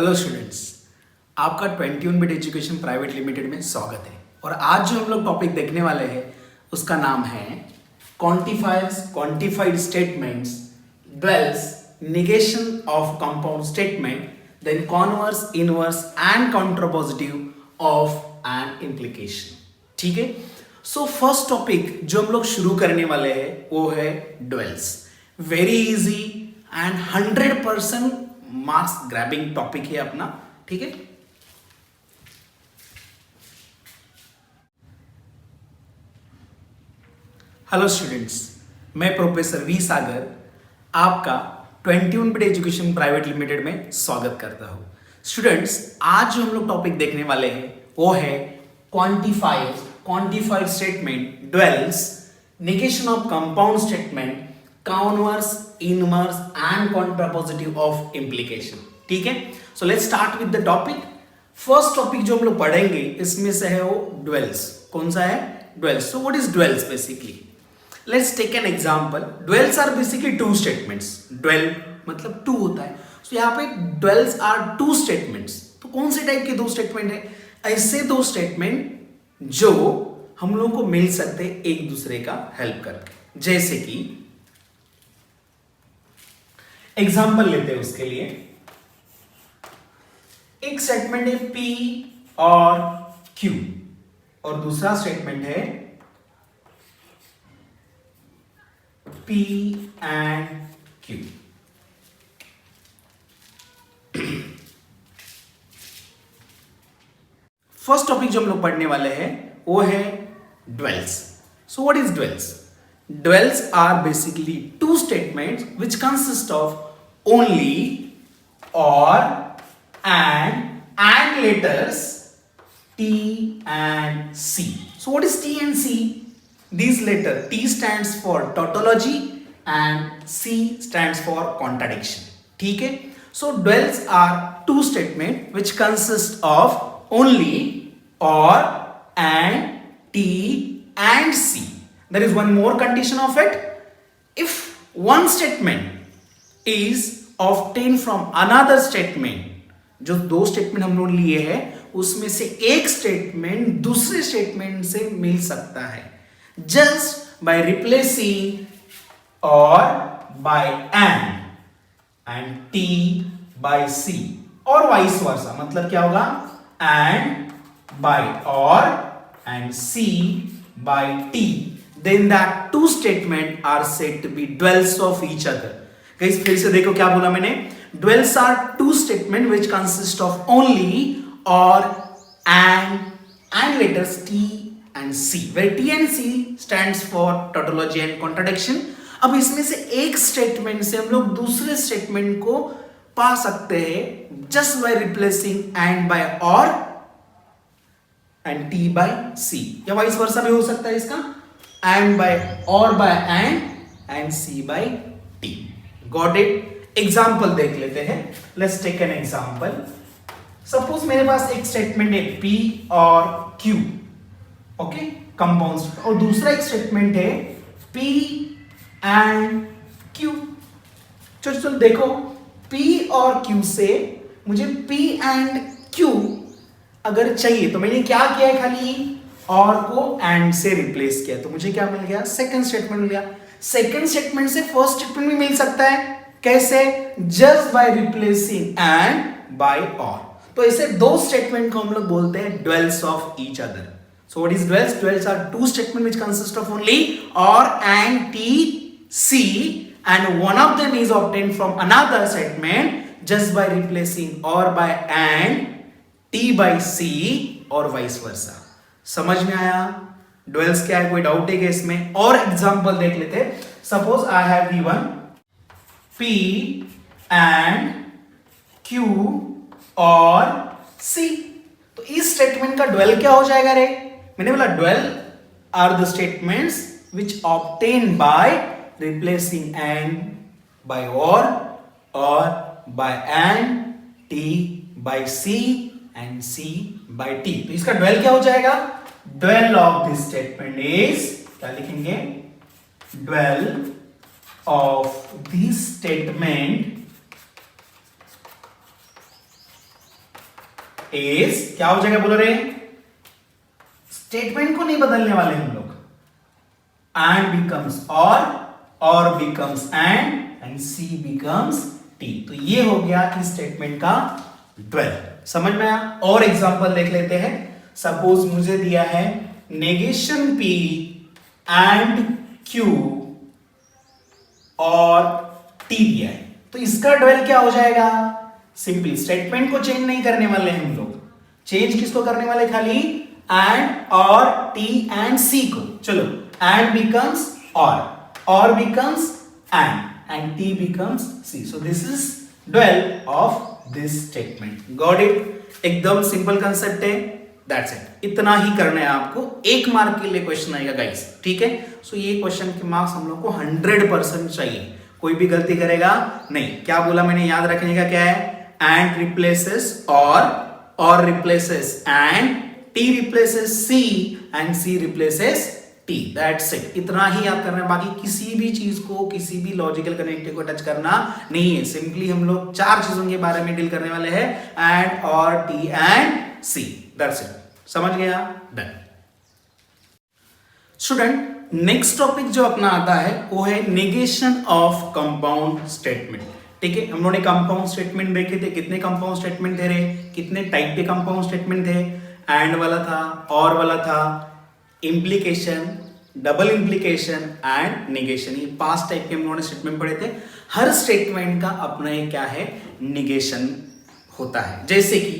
Hello students, आपका 21 bit education private limited में स्वागत है। और आज जो हम लोग टॉपिक देखने वाले हैं उसका नाम है quantifiers, quantified statements, duals, negation of compound statement, then converse, inverse and contrapositive of an implication. ठीक है, सो फर्स्ट टॉपिक जो हम लोग शुरू करने वाले हैं वो है dwells. Very easy and 100% marks grabbing topic है अपना। ठीक है, हेलो स्टूडेंट्स, मैं प्रोफेसर वी सागर आपका 21 बिट एजुकेशन प्राइवेट लिमिटेड में स्वागत करता हूं। स्टूडेंट्स, आज जो हम लोग टॉपिक देखने वाले हैं वो है quantifiers, quantified statement, dwells, negation of compound statement, converse, inverse and contrapositive of implication. ठीक है, so let's start with the topic. First topic जो हम लोग पढ़ेंगे इसमें से है वो ड्वेल्स। कौन सा है? Duals. So what is duals basically? Let's take an example. Duals are basically two statements. Dual मतलब टू होता है, सो यहाँ पे ड्वेल्स आर टू स्टेटमेंट्स। तो कौन से टाइप के दो स्टेटमेंट है? ऐसे दो स्टेटमेंट जो हम लोगों को मिल सकते हैं एक दूसरे का हेल्प करके। जैसे कि एग्जांपल लेते हैं उसके लिए। एक स्टेटमेंट है P और Q और दूसरा स्टेटमेंट है P and Q। First topic जो हम लोग पढ़ने वाले हैं वो है duals. So what is dwells? Dwells are basically two statements which consist of only, or, and letters T and C. So what is T and C? These letters, T stands for tautology and C stands for contradiction. ठीक है? So dwells are two statements which consist of only, or, and, T and C. There is one more condition of it. If one statement is obtained from another statement, जो दो statement हम लोग लिए हैं उसमें से एक स्टेटमेंट दूसरे स्टेटमेंट से मिल सकता है just by replacing or by and T by C, और वाइस वर्सा। मतलब क्या होगा? And by or and C by T, then that two statement are said to be dwells of each other. Guys, फिर से देखो क्या बोला मैंने। Dwells are two statement which consist of only, or, and letters T and C, where T and C stands for tautology and contradiction. अब इसमें से एक स्टेटमेंट से हम लोग दूसरे स्टेटमेंट को पा सकते हैं just by replacing and by or and T by C, या वाइस वर्सा भी हो सकता है इसका, and by or by and C by T. Got it? Example देख लेते हैं। Let's take an example. Suppose मेरे पास एक स्टेटमेंट है P or Q, okay, compounds, और दूसरा एक स्टेटमेंट है P and Q। चलो देखो, P और Q से मुझे P and Q अगर चाहिए तो मैंने क्या किया है, खाली और को एंड से रिप्लेस किया, तो मुझे क्या मिल गया? सेकंड स्टेटमेंट मिल गया। सेकंड स्टेटमेंट से फर्स्ट स्टेटमेंट भी मिल सकता है। कैसे? Just by replacing and by or. तो ऐसे दो स्टेटमेंट को हम लोग बोलते हैं duals of each other. So what is duals? Duals are two statement which consist of only, or, and, T, C, and one of them is obtained from another statement just by replacing or by and, T by C, और vice वर्सा। समझ में आया? Dwells क्या है? कोई doubt है क्या इसमें? और एग्जांपल देख लेते हैं। Suppose I have given P and Q और C, तो इस स्टेटमेंट का ड्वेल क्या हो जाएगा रे? मैंने बोला dual are the statements which obtain by replacing and by or by and, T by C and C by T। तो इसका ड्वेल क्या हो जाएगा? Dual of this statement is, क्या लिखेंगे? Dual of this statement is क्या हो जाएगा बोल रहे, स्टेटमेंट को नहीं बदलने वाले हम लोग, and becomes or becomes and C becomes T. तो ये हो गया इस स्टेटमेंट का 12। समझ में आया? और एग्जांपल देख लेते हैं। सपोज मुझे दिया है नेगेशन P एंड Q और T दिया है, तो इसका 12 क्या हो जाएगा? सिंपली स्टेटमेंट को चेंज नहीं करने वाले हम लोग, चेंज किसको करने वाले, खाली एंड और T एंड C को। चलो, and becomes or becomes and T becomes C. So this is 12 of this statement. Got it? एकदम सिंपल कंसेप्ट है, दैट्स इट। इतना ही करना है आपको, 1 मार्क के लिए क्वेश्चन आएगा गाइस, ठीक है? सो ये क्वेश्चन के मार्क्स हम लोग को 100% चाहिए, कोई भी गलती करेगा नहीं। क्या बोला मैंने, याद रखने का क्या है, एंड रिप्लेसेस और replaces and, T replaces C and C replaces T, that's it. इतना ही याद करना है, बाकी किसी भी चीज को, किसी भी लॉजिकल कनेक्टिव को टच करना नहीं है। सिंपली हम लोग 4 चीजों के बारे में डील करने वाले हैं, एंड और T and C, that's it. समझ गया? डन। स्टूडेंट, नेक्स्ट टॉपिक जो अपना आता है वो है नेगेशन ऑफ कंपाउंड स्टेटमेंट। ठीक है, हम लोगों ने कंपाउंड स्टेटमेंट देखे थे, कितने कंपाउंड स्टेटमेंट थे रे, कितने टाइप के कंपाउंड स्टेटमेंट थे, एंड वाला था, और वाला था, implication, double implication and negation. ये 5 टाइप के हम लोगों ने स्टेटमेंट पढ़े थे। हर स्टेटमेंट का अपना एक क्या है, निगेशन होता है। जैसे कि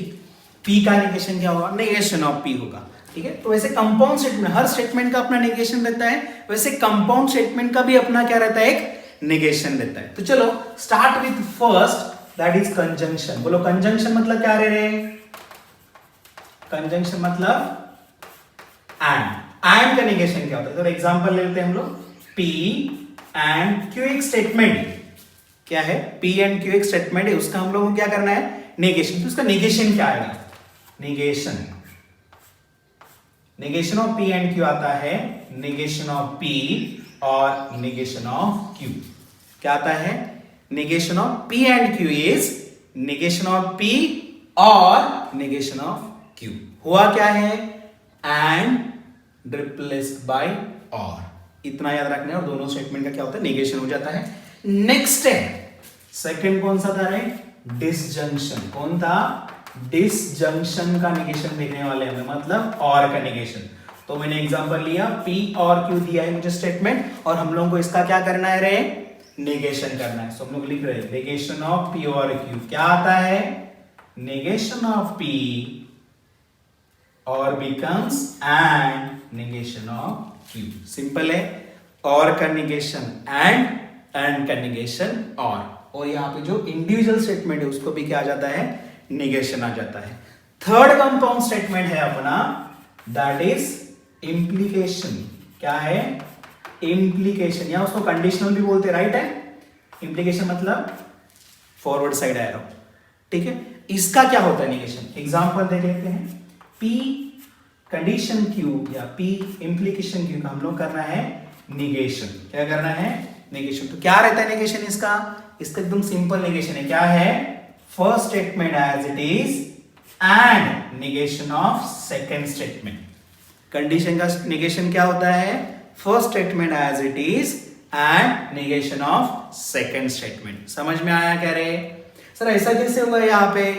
P का निगेशन क्या होगा, निगेशन ऑफ P होगा, ठीक है? तो वैसे कंपाउंड स्टेटमेंट, हर स्टेटमेंट का अपना निगेशन रहता है, वैसे कंपाउंड स्टेटमेंट का भी अपना क्या रहता है, एक निगेशन रहता है। तो चलो start with first, that is conjunction. बोलो कंजंक्शन मतलब क्या रे? कंजंक्शन मतलब एंड का निगेशन क्या होता है? तो एग्जांपल ले लेते हैं हम लोग, P एंड Q एक स्टेटमेंट क्या है, P एंड Q एक स्टेटमेंट है, उसका हम लोगों को क्या करना है, निगेशन। तो उसका निगेशन क्या आएगा, negation of P and Q आता है, निगेशन ऑफ P और निगेशन ऑफ Q क्या आता है, negation of P and Q is negation of P और निगेशन ऑफ Q। हुआ क्या है, एंड रिप्लेस्ड बाय और, इतना याद रखना है। और दोनों स्टेटमेंट का क्या होता है, नेगेशन हो जाता है। नेक्स्ट है सेकंड, कौन सा था रे, डिसजंक्शन। कौन था, डिसजंक्शन का नेगेशन देखने वाले हैं, मतलब और का नेगेशन। तो मैंने एग्जांपल लिया, P और Q दिया है मुझे स्टेटमेंट, और हम लोगों को इसका क्या करना है रे, नेगेशन करना है। तो हम लोग लिख रहे हैं negation of P or Q क्या आता है, नेगेशन ऑफ P और becomes and negation of Q। Simple है, और का negation and का negation और यहाँ पे जो इंडिविजुअल स्टेटमेंट है उसको भी क्या आ जाता है, negation आ जाता है। थर्ड कंपाउंड स्टेटमेंट है अपना, दैट इज implication। क्या है, implication, या उसको कंडीशनल भी बोलते हैं, राइट है। implication मतलब फॉरवर्ड साइड एरो, ठीक है। इसका क्या होता है निगेशन, एग्जांपल देख लेते हैं। P कंडीशन Q या P इंप्लीकेशन Q का हम लोग करना है निगेशन। क्या करना है, निगेशन। तो क्या रहता है निगेशन इसका एकदम सिंपल निगेशन है। क्या है, first statement as it is and negation of second statement. Condition का निगेशन क्या होता है, first statement as it is and negation of second statement. समझ में आया क्या रे? सर ऐसा कैसे हुआ यहाँ पे,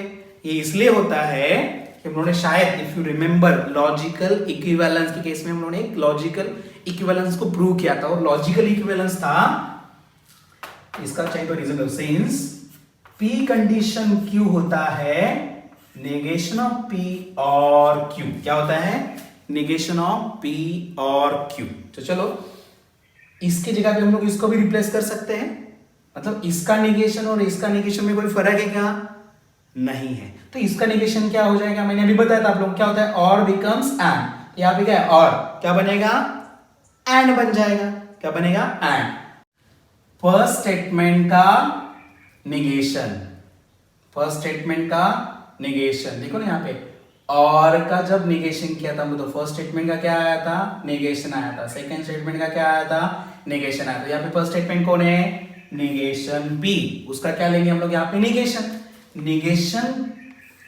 ये इसलिए होता है कि हम लोगों ने शायद, if you remember, logical equivalence के केस में हम लोगों ने एक लॉजिकल इक्विवेलेंस को प्रूव किया था, और लॉजिकल इक्विवेलेंस था, इसका चाहिए तो reason, since P condition Q होता है negation of P or Q। क्या होता है, negation of P or Q। तो चलो इसकी जगह पे हम लोग इसको भी रिप्लेस कर सकते हैं, मतलब इसका नेगेशन और इसका नेगेशन में कोई फर्क है क्या, नहीं है। तो इसका नेगेशन क्या हो जाएगा, मैंने अभी बताया था आप लोग, क्या होता है, और बिकम्स एंड। यहां पे क्या है, और क्या बनेगा, एंड बन जाएगा। क्या बनेगा, एंड। फर्स्ट स्टेटमेंट का नेगेशन, फर्स्ट स्टेटमेंट का नेगेशन, देखो ना यहाँ पे, और का जब नेगेशन किया था तो फर्स्ट स्टेटमेंट का क्या आया था, नेगेशन आया था। सेकंड स्टेटमेंट का क्या आया था, नेगेशन आया था। यहाँ पे फर्स्ट स्टेटमेंट कौन है, नेगेशन P, उसका क्या लेंगे हम लोग यहाँ पे, negation. Negation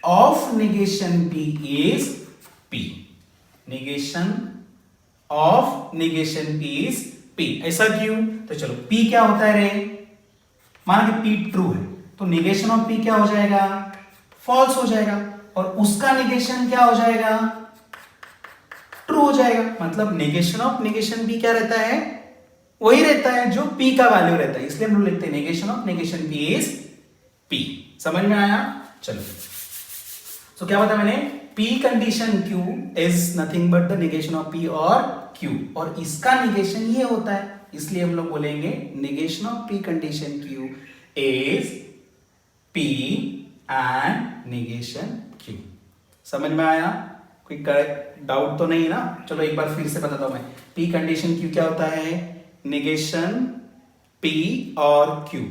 of negation P is P. Negation of negation P is P. ऐसा क्यों? तो चलो P क्या होता है रे? मान कि P ट्रू है तो नेगेशन ऑफ P क्या हो जाएगा? फॉल्स हो जाएगा. और उसका नेगेशन क्या हो जाएगा? ट्रू हो जाएगा. मतलब नेगेशन ऑफ नेगेशन P क्या रहता है? वही रहता है जो P का वैल्यू रहता है. इसलिए हम लोग लिखते हैं negation of negation P is P. समझ में आया? चलो. तो क्या बताया मैंने? P condition Q is nothing but the negation of P or Q. और इसका नेगेशन ये होता है. इसलिए हम लोग बोलेंगे negation of P condition Q is P and negation Q. समझ में आया? कोई करेक्ट डाउट तो नहीं ना? चलो एक बार फिर से बताता हूं मैं. P कंडीशन Q क्या होता है? Negation P or Q.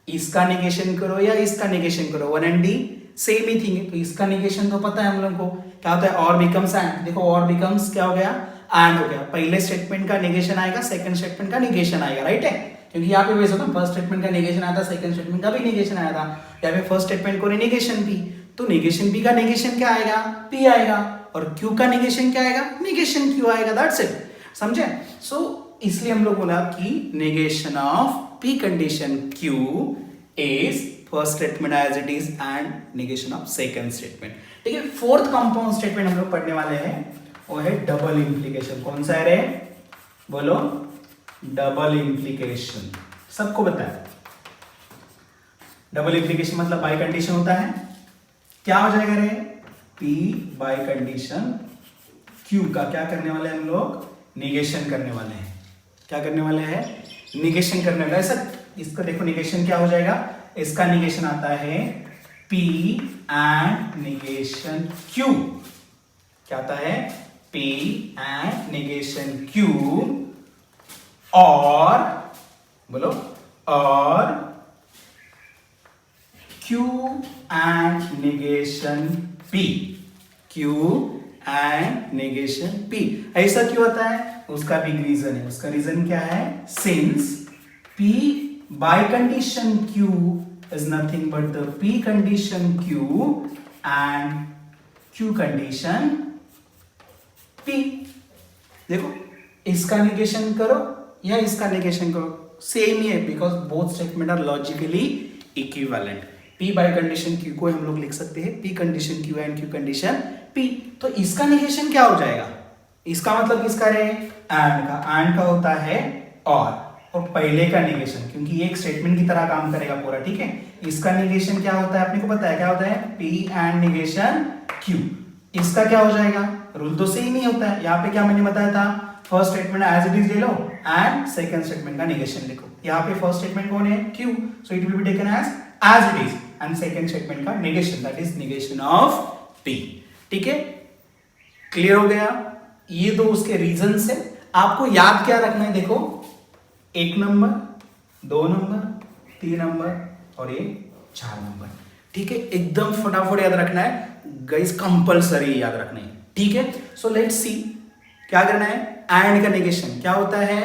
इसका नेगेशन करो या इसका नेगेशन करो, 1 and D same he thing है. तो इसका नेगेशन तो पता है हम लोग को क्या होता है? Or becomes and. देखो और बिकम्स क्या हो गया? एंड हो गया. पहले स्टेटमेंट का नेगेशन आएगा, सेकंड स्टेटमेंट का नेगेशन आएगा. राइट है? क्योंकि यहाँ पे वैसे होता है फर्स्ट स्टेटमेंट का नेगेशन आया था, सेकंड स्टेटमेंट का भी नेगेशन आया था. यहाँ पे फर्स्ट स्टेटमेंट को नेगेशन P, तो नेगेशन P का नेगेशन क्या आएगा? P आएगा. और Q का नेगेशन क्या आएगा? नेगेशन Q आएगा. That's it. समझे? सो इसलिए हम लोग बोला कि negation of P condition Q is first statement as it is and negation of second statement. ठीक है. फोर्थ कंपाउंड स्टेटमेंट हम लोग पढ़ने वाले हैं, वो है डबल इंप्लीकेशन. कौन सा है रे? बोलो. Double implication. सबको बताया. डबल इंप्लीकेशन मतलब बाय कंडीशन होता है. क्या हो जाएगा रे? P बाय कंडीशन Q का क्या करने वाले हैं हम लोग? निगेशन करने वाले हैं. क्या करने वाले हैं? निगेशन करने वाले. ऐसा इसका देखो निगेशन क्या हो जाएगा? इसका निगेशन आता है P एंड निगेशन Q. क्या आता है? P एंड निगेशन Q और बोलो और Q and negation P. Q and negation P. ऐसा क्यों होता है? उसका बिग रीजन है. उसका रीजन क्या है? Since P by condition Q is nothing but the P condition Q and Q condition P. देखो इसका नेगेशन करो या इसका नेगेशन करो, सेम ही है because both statement are logically equivalent. P bi condition Q को हम लोग लिख सकते हैं P condition Q and Q condition P. तो इसका नेगेशन क्या हो जाएगा? इसका मतलब किसका रे? एंड का. एंड का होता है और पहले का नेगेशन, क्योंकि एक स्टेटमेंट की तरह काम करेगा पूरा. ठीक है. इसका नेगेशन क्या होता है? अपने को पता है क्या होता है? P and negation Q. इसका क्या हो जाएगा? रूल तो सेम ही होता है. यहाँ पे क्या मैंने बताया था? First statement as it is ले लो एंड सेकंड स्टेटमेंट का नेगेशन लिखो. यहाँ पे फर्स्ट स्टेटमेंट कौन है? Q. So it will be taken as it is and second statement का negation, that is negation of P. ठीक है. क्लियर हो गया? ये दो उसके रीजंस है. आपको याद क्या रखना है? देखो 1 नंबर, 2 नंबर, 3 नंबर और ये 4 नंबर. ठीक है. एकदम फटाफट याद रखना है गाइस, कंपल्सरी याद रखना है. ठीक है. सो लेट्स सी क्या करना है. एंड का नेगेशन क्या होता है?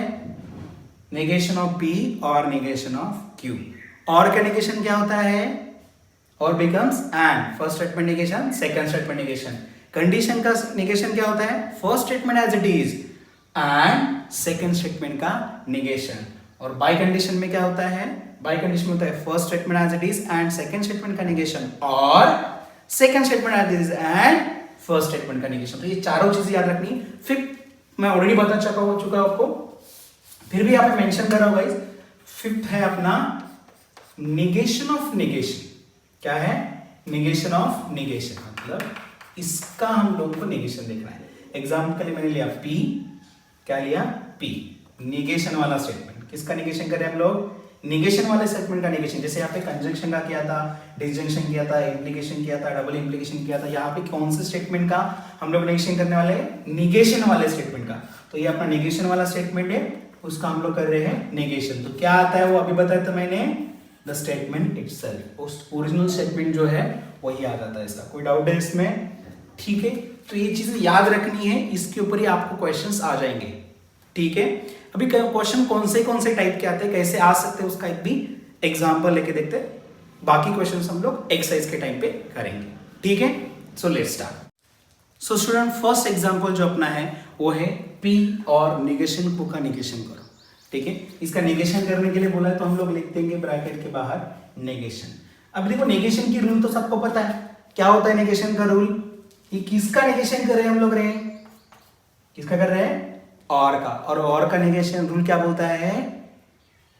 Negation of P or negation of Q. Or का नेगेशन क्या होता है? Or becomes and. First statement negation, second statement negation. Condition का नेगेशन क्या होता है? First statement as it is and second statement का नेगेशन. और बाय कंडीशन में क्या होता है? बाय कंडीशन में होता है first statement as it is and second statement का नेगेशन और second statement as it is and first statement का नेगेशन. तो ये चारों चीजें याद रखनी. फिफ्थ मैं ऑलरेडी बता चुका हूं आपको, फिर भी यहाँ पे मेंशन कर रहा हूं गाइस. फिफ्थ है अपना नेगेशन ऑफ नेगेशन. क्या है? Negation of negation. मतलब इसका हम लोग को नेगेशन देखना है. एग्जाम्पल के लिए मैंने लिया P. क्या लिया? P. नेगेशन वाला स्टेटमेंट. किसका नेगेशन करें हम लोग? नेगेशन वाले स्टेटमेंट का नेगेशन. जैसे यहाँ पे कंजंक्शन का किया था, डिसजंक्शन किया था, इंप्लीकेशन किया था, डबल इंप्लीकेशन किया था. यहाँ पे कौन से स्टेटमेंट का हम लोग नेगेशन करने वाले हैं? नेगेशन वाले स्टेटमेंट का. तो ये अपना नेगेशन वाला स्टेटमेंट है, उसका हम लोग कर रहे हैं नेगेशन. तो क्या आता है वो अभी बताया था मैंने? The statement itself. उस ओरिजिनल स्टेटमेंट जो है वही आ जाता है. इसका कोई डाउट है इसमें? ठीक है. तो ये चीजें याद रखनी है, इसके ऊपर ही आपको क्वेश्चंस आ जाएंगे. ठीक है. अभी क्वेश्चन कौन से टाइप के आते हैं, कैसे आ सकते हैं, उसका एक भी एग्जांपल लेके देखते हैं. बाकी क्वेश्चंस हम लोग एक्सरसाइज के टाइम पे करेंगे. ठीक है, so let's start. So student, first example जो अपना है वो है P और नेगेशन को का नेगेशन करो। ठीक है, इसका नेगेशन करने के लिए बोला है तो हम लोग लिख देंगे ब्रैकेट के बाहर नेगेशन। अब देखो नेगेशन की रूल तो सबको पता है, क्या होता है नेगेशन का रूल। ये किसका नेगेशन कर रहे हैं हम लोग किसका कर रहे हैं, और का। और का नेगेशन रूल क्या बोलता है,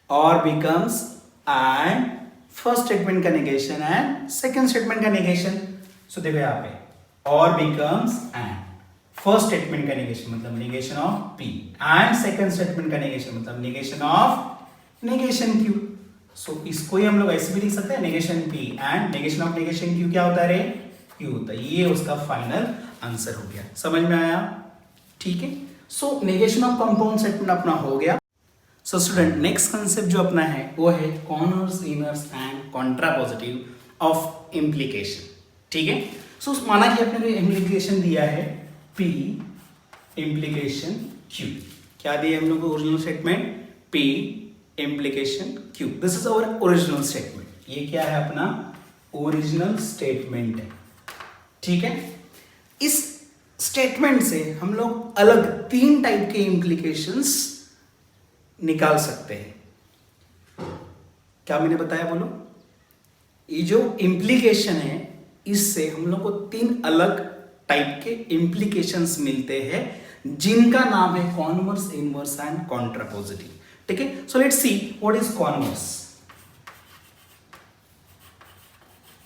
or becomes and first statement का नेगेशन एंड सेकंड स्टेटमेंट का नेगेशन। सो देखो यहाँ पे और बिकम्स एंड फर्स्ट स्टेटमेंट का नेगेशन मतलब negation of P and second statement का नेगेशन मतलब नेगेशन ऑफ नेगेशन Q। सो इसको ही हम लोग ऐसे भी लिख सकते हैं, negation P and negation of negation Q क्या होता है रे, Q होता है। ये उसका फाइनल आंसर हो गया, समझ में आया। ठीक है, सो नेगेशन ऑफ कंपाउंड स्टेटमेंट अपना हो गया। सो स्टूडेंट, नेक्स्ट कंसेप्ट जो अपना है वो है converse, inverse and contrapositive of implication. ठीक है, सो माना कि आपने इम्प्लीकेशन दिया है P इम्प्लीकेशन Q। क्या दिया हम लोग को original statement, P implication Q। This is our original statement. ये क्या है अपना ओरिजिनल स्टेटमेंट है। ठीक है, इस स्टेटमेंट से हम लोग अलग 3 टाइप के इम्प्लीकेशंस निकाल सकते हैं। क्या मैंने बताया बोलो, ये जो इम्प्लीकेशन है इससे हम लोग को 3 अलग टाइप के इम्प्लीकेशंस मिलते हैं जिनका नाम है कॉन्वर्स, इनवर्स एंड कॉन्ट्रापोजिटिव। ठीक है, so let's see what is converse.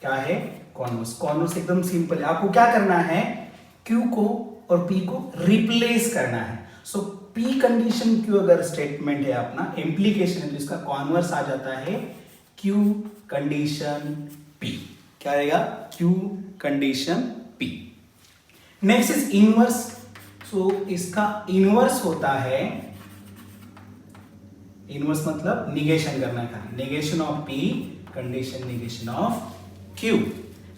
क्या है कॉन्वर्स? कॉन्वर्स एकदम सिंपल है, आपको क्या करना है, Q को और P को रिप्लेस करना है। सो P कंडीशन Q अगर स्टेटमेंट है अपना इम्प्लीकेशन है तो इसका कॉन्वर्स आ जाता है Q कंडीशन P। क्या रहेगा, Q condition P। Next is inverse. So इसका इनवर्स होता है, इनवर्स मतलब निगेशन करना है, negation of P condition negation of Q।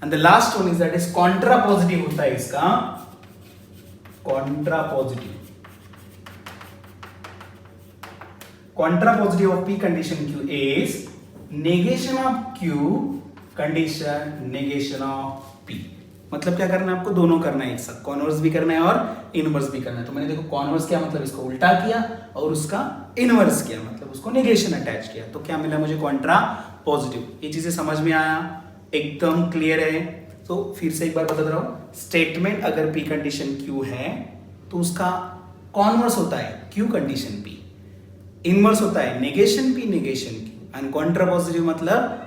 And the last one is that is contrapositive होता है इसका, contrapositive. Contrapositive of P condition Q is negation of Q condition negation of P। मतलब क्या करना है आपको, दोनों करना है एक साथ, कॉन्वर्स भी करना है और इनवर्स भी करना है। तो मैंने देखो कॉन्वर्स किया मतलब इसको उल्टा किया और उसका इनवर्स किया मतलब उसको नेगेशन अटैच किया, तो क्या मिला मुझे, कॉन्ट्रा पॉजिटिव। ये चीजें समझ में आया, एकदम क्लियर है। तो फिर से एक बार बता रहा हूं, स्टेटमेंट अगर P कंडीशन Q है तो उसका कॉन्वर्स होता है Q कंडीशन P, इनवर्स होता है negation P negation Q, and Contra positive मतलब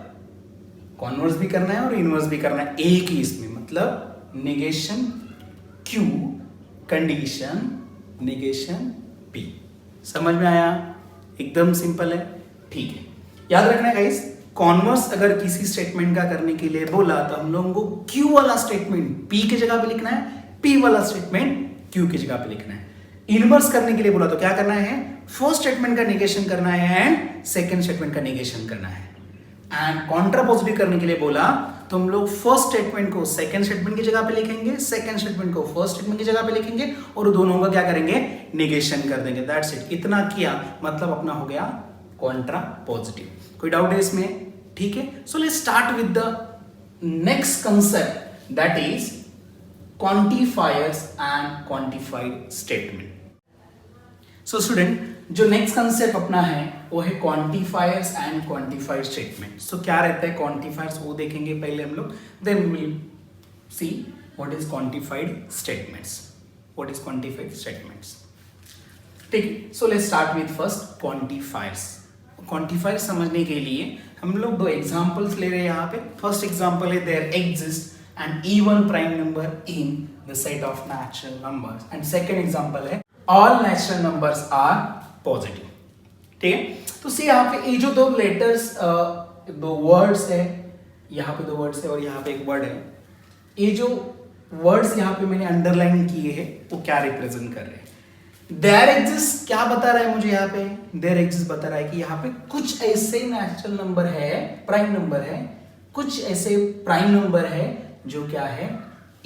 कॉन्वर्स भी करना है और इनवर्स भी करना है एक ही इसमें, मतलब negation Q condition negation P। समझ में आया, एकदम सिंपल है। ठीक है, याद रखना है गाइस, कॉन्वर्स अगर किसी स्टेटमेंट का करने के लिए बोला तो हम लोगों को Q वाला स्टेटमेंट P के जगह पे लिखना है, P वाला स्टेटमेंट Q की जगह पे लिखना है। इनवर्स करने के लिए बोला तो क्या करना है, फर्स्ट स्टेटमेंट का नेगेशन करना है एंड सेकंड स्टेटमेंट का नेगेशन करना है। एंड कॉन्ट्रापोजिटिव करने के लिए बोला तो हम लोग फर्स्ट स्टेटमेंट को सेकंड स्टेटमेंट की जगह पे लिखेंगे, सेकंड स्टेटमेंट को फर्स्ट स्टेटमेंट की जगह पे लिखेंगे और दोनों का क्या करेंगे, नेगेशन कर देंगे। दैट्स इट, इतना किया मतलब अपना हो गया कॉन्ट्रापोजिटिव। कोई डाउट है इसमें? ठीक है, so let's start with the next concept that is quantifiers and quantified statement. So student, जो नेक्स्ट कंसेप्ट अपना है वो है quantifiers and quantified statement. So क्या रहता है क्वांटिफायर्स, वो देखेंगे पहले हम लोग, then we will see what is quantified statements. What is quantified statements? ठीक है, so let's start with first quantifiers. Quantifiers समझने के लिए हम लोग 2 एग्जांपल्स ले रहे हैं यहाँ पे। फर्स्ट एग्जांपल है there exist an even prime number in the set of natural numbers, and second example है all natural numbers are positive. ठीक है, तो सी यहाँ पे ये जो 2 लेटर्स 2 वर्ड्स है, यहाँ पे 2 वर्ड्स है और यहाँ पे एक वर्ड है, ये जो वर्ड्स यहाँ पे मैंने अंडरलाइन किए हैं वो क्या रिप्रेजेंट कर रहे हैं? देयर एग्जिस्ट क्या बता रहा है मुझे यहाँ पे? देयर एग्जिस्ट बता रहा है कि यहाँ पे कुछ ऐसे नेचुरल नंबर है, प्राइम नंबर है, कुछ ऐसे प्राइम नंबर है जो क्या है,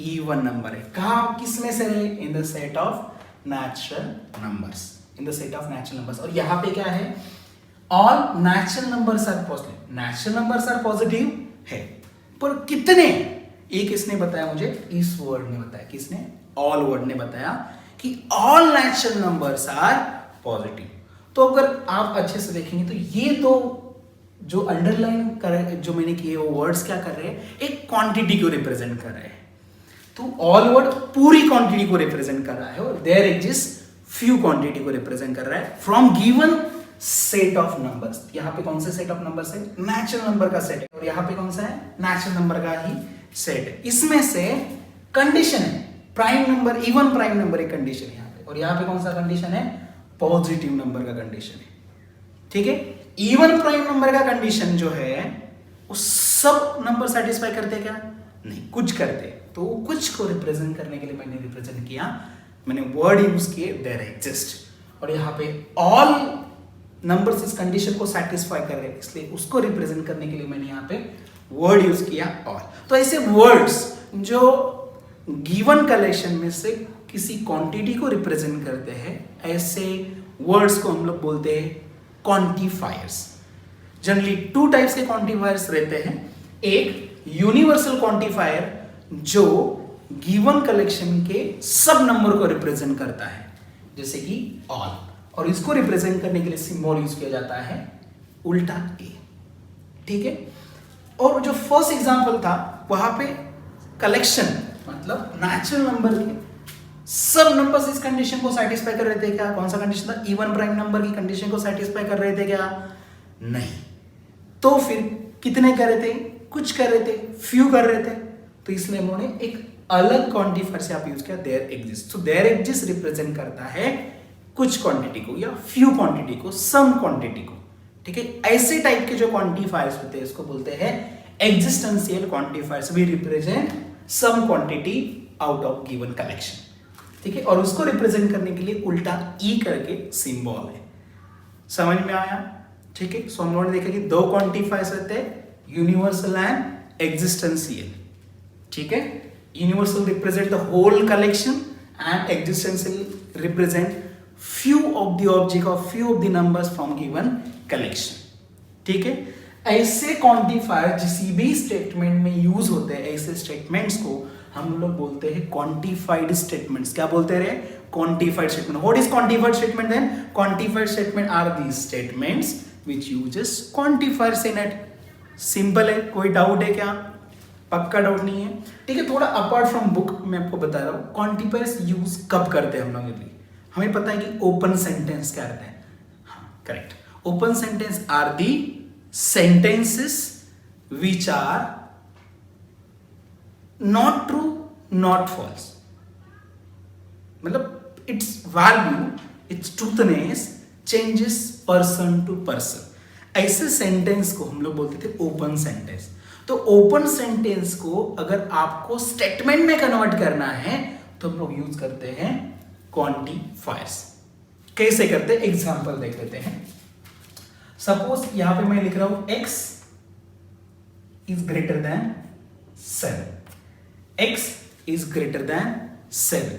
इवन नंबर है। कहाँ, किस में से है? In the set of natural numbers, in the set of natural numbers. और यहाँ पे क्या है, all natural numbers are positive. Natural numbers are positive है, पर कितने? ये किसने बताया मुझे? इस वर्ड ने बताया। किसने? ऑल वर्ड ने बताया कि all natural numbers are positive. तो अगर आप अच्छे से देखेंगे तो ये दो जो अंडरलाइन कर जो मैंने किए वो वर्ड्स क्या कर रहे हैं? एक क्वांटिटी को रिप्रेजेंट कर रहे हैं। तो ऑल वर्ड पूरी क्वांटिटी को रिप्रेजेंट कर रहा है और देयर एग्जिस्ट फ्यू क्वांटिटी को रिप्रेजेंट कर रहा है from given set of numbers. यहाँ पे कौन से सेट ऑफ नंबर्स है? नेचुरल नंबर का सेट है। और यहाँ पे कौन सा है? नेचुरल नंबर का ही सेट है। इसमें से कंडीशन है prime number, even prime number एक कंडीशन है यहाँ पे, और यहाँ पे कौन सा कंडीशन है? पॉजिटिव नंबर का कंडीशन है। ठीक है, इवन प्राइम नंबर का कंडीशन जो है वो सब नंबर सेटिस्फाई करते क्या? नहीं, कुछ करते। तो कुछ को रिप्रेजेंट करने के लिए मैंने रिप्रेजेंट किया, मैंने वर्ड यूज किए देयर एग्जिस्ट, और यहाँ पे ऑल नंबर्स इस कंडीशन को सेटिस्फाई कर रहे हैं, इसलिए उसको रिप्रेजेंट करने के लिए मैंने यहाँ पे वर्ड यूज किया ऑल। तो ऐसे वर्ड्स जो गिवन कलेक्शन में से किसी क्वांटिटी को रिप्रेजेंट करते हैं, ऐसे वर्ड्स को हम लोग बोलते हैं क्वांटिफायर्स। जनरली टू टाइप्स के क्वांटिफायर्स रहते हैं। एक यूनिवर्सल क्वांटिफायर जो गिवन कलेक्शन के सब नंबर को रिप्रेजेंट करता है, जैसे कि ऑल, और इसको रिप्रेजेंट करने के लिए सिंबल यूज किया जाता है उल्टा ए। ठीक है, और जो फर्स्ट एग्जांपल था वहां पे कलेक्शन मतलब नेचुरल नंबर के सब नंबर्स इस कंडीशन को सेटिस्फाई कर रहे थे क्या? कौन सा कंडीशन था? इवन प्राइम नंबर की कंडीशन को सेटिस्फाई कर रहे थे क्या? नहीं। तो फिर कितने कर रहे थे? कुछ कर रहे थे, फ्यू कर रहे थे। तो इसलिए उन्होंने एक अलग क्वांटिफायर से आप यूज किया देयर एग्जिस्ट। तो देयर एग्जिस्ट रिप्रेजेंट करता है कुछ क्वांटिटी को या फ्यू क्वांटिटी को, सम क्वांटिटी को। ठीक है, ऐसे टाइप के जो क्वांटिफायर्स होते हैं इसको बोलते हैं existential quantifiers. We represent some quantity out of given collection. ठीक है, और उसको रिप्रेजेंट करने के लिए उल्टा ई करके सिंबल है। समझ में आया? ठीक है, सो हम लोगों ने देखा कि दो क्वांटिफायर्स रहते हैं, यूनिवर्सल एंड एग्जिस्टेंशियल। ठीक है, universal represent the whole collection and existential represent few of the object or few of the numbers from given collection। ठीक है, ऐसे क्वांटिफायर किसी भी स्टेटमेंट में यूज होते हैं, ऐसे स्टेटमेंट्स को हम लोग बोलते हैं क्वांटिफाइड स्टेटमेंट्स। क्या बोलते रहे? Quantified statement. What is quantified statement then? Quantified statement are these statements which uses quantifiers in it. Simple है, कोई डाउट है क्या? पक्का डाउट नहीं है। ठीक है, थोड़ा अपार्ट फ्रॉम बुक मैं आपको बता रहा हूँ क्वांटिफायर्स यूज कब करते हैं हम लोग। हमें पता है कि ओपन सेंटेंस क्या रहता है। हाँ, correct. Open sentence are the sentences which are not true not false, मतलब its value, its truthness changes person to person. ऐसे सेंटेंस को हम लोग बोलते थे ओपन सेंटेंस। तो ओपन सेंटेंस को अगर आपको स्टेटमेंट में कन्वर्ट करना है तो हम लोग यूज करते हैं क्वांटिफायर्स। कैसे करते हैं? एग्जांपल देख लेते हैं। सपोज यहां पे मैं लिख रहा हूं x is greater than 7। x is greater than 7।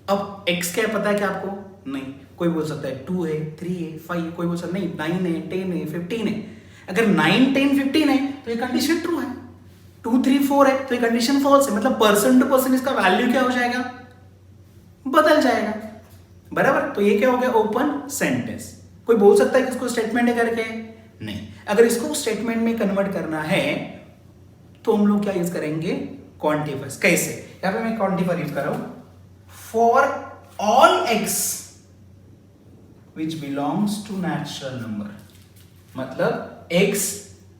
अब x क्या पता है क्या आपको? नहीं। कोई बोल सकता है 2 है, 3 है, 5 है, कोई बोल सकता है नहीं 9 है, 10 है, 15 है। अगर 9, 10, 15 है तो ये कंडीशन ट्रू है। 2, 3, 4 है तो ये कंडीशन फॉल्स है। मतलब पर्सन टू पर्सन इसका वैल्यू क्या हो जाएगा? बदल जाएगा। बराबर? तो ये क्या हो गया? Open sentence. कोई बोल सकता है कि इसको स्टेटमेंट करके? नहीं। अगर इसको स्टेटमेंट में कन्वर्ट करना है तो हम लोग क्या यूज करेंगे? क्वांटिफायर्स। कैसे? यहां पे मैं क्वांटिफायर यूज कर रहा हूं, for all x which belongs to natural number। मतलब x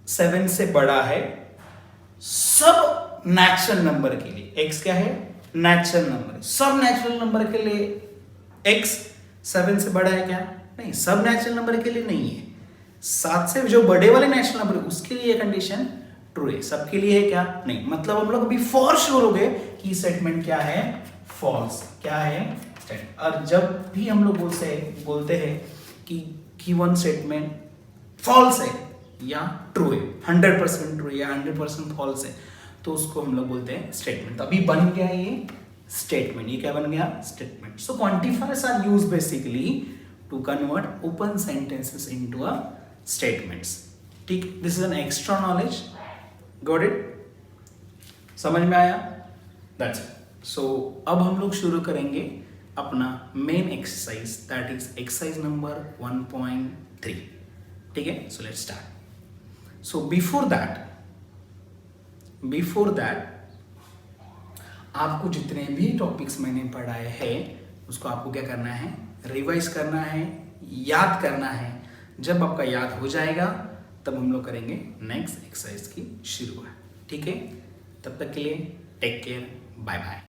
7 से बड़ा है सब नेचुरल नंबर के लिए। x क्या है? Natural number. सब नेचुरल नंबर के लिए x 7 से बड़ा है क्या? नहीं। सब नेचुरल नंबर के लिए नहीं है। 7 से जो बड़े वाले नेचुरल नंबर उसके लिए कंडीशन ट्रू है। सबके लिए है क्या? नहीं। मतलब हम लोग अभी फॉर श्योर हो गए कि स्टेटमेंट क्या है? फॉल्स। क्या है? और जब भी हम लोग बोलते हैं कि गिवन स्टेटमेंट फॉल्स है या ट्रू है, 100% ट्रू या 100% फॉल्स है, तो उसको हम लोग बोलते हैं स्टेटमेंट। तो अभी बन गया ये स्टेटमेंट। ये क्या बन गया? Statement. So quantifiers are used basically to convert open sentences into a statements. ठीक, this is an extra knowledge. Got it? समझ में आया? That's it. सो अब हम लोग शुरू करेंगे अपना main exercise, that is exercise number 1.3। ठीक है, so let's start. So before that आपको जितने भी टॉपिक्स मैंने पढ़ाए हैं उसको आपको क्या करना है, रिवाइज करना है, याद करना है। जब आपका याद हो जाएगा तब हम लोग करेंगे नेक्स्ट एक्सरसाइज की शुरुआत। ठीक है, तब तक के लिए टेक केयर, बाय बाय।